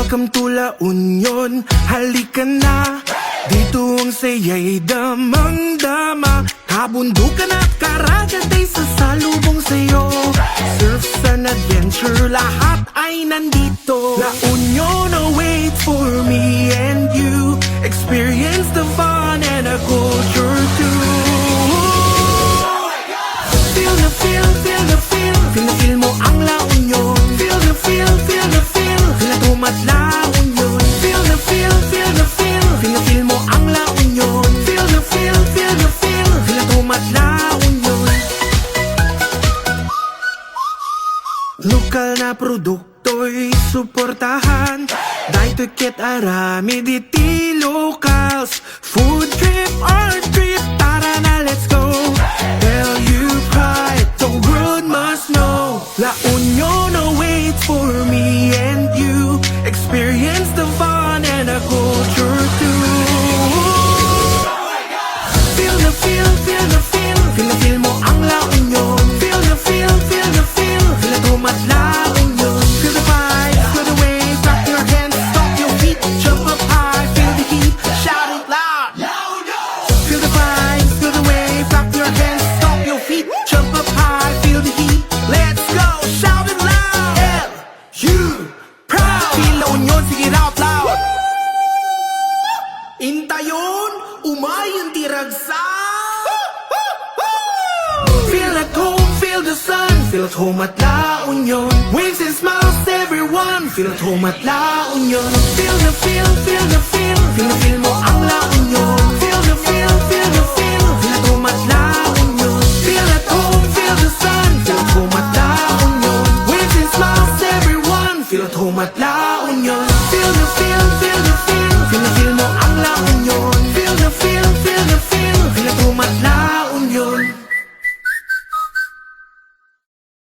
Welcome to La Union, halika na. Dito ang saya'y damang-dama. Kabundukan at karagat ay sasalubong sa'yo. Surfs and adventure, lahat ay nandito. La Union awaits for me and you. Experience the fun and a culture too. Feel the feel, feel the feel. Feel na feel mo ang La Union. Feel the feel, feel the feel. Feel na tumat La Union. Feel the feel, feel the feel. Feel na feel mo ang La Union. Feel the feel, feel the feel. Feel na tumat La Union. Lokal na produkto'y suportahan. Dahil to'y arami diti locals. Food trip, art trip, tara na let's go. Tell you pride, the world must know. La Union awaits for me and you. Experience the fun and a culture too. Feel the feel, feel the feel. Feel na feel mo ang La Union. Feel the feel, feel the feel. Feel na tumat La Union. Feel the vibe, feel the wave. Clap your hands, stomp your feet. Jump up high, feel the heat. Shout it loud. Feel the vibe, feel the wave. Clap your hands, stomp your feet. Jump up high, feel the heat. Let's go, shout it loud. You proud. Feel La Union, sing it out loud. Intayon, umayon tiragsa. Feel at home, feel the sun. Feel at home at La Union. Waves and smiles, everyone. Feel at home at La Union. Feel the feel, feel the feel. Feel the feel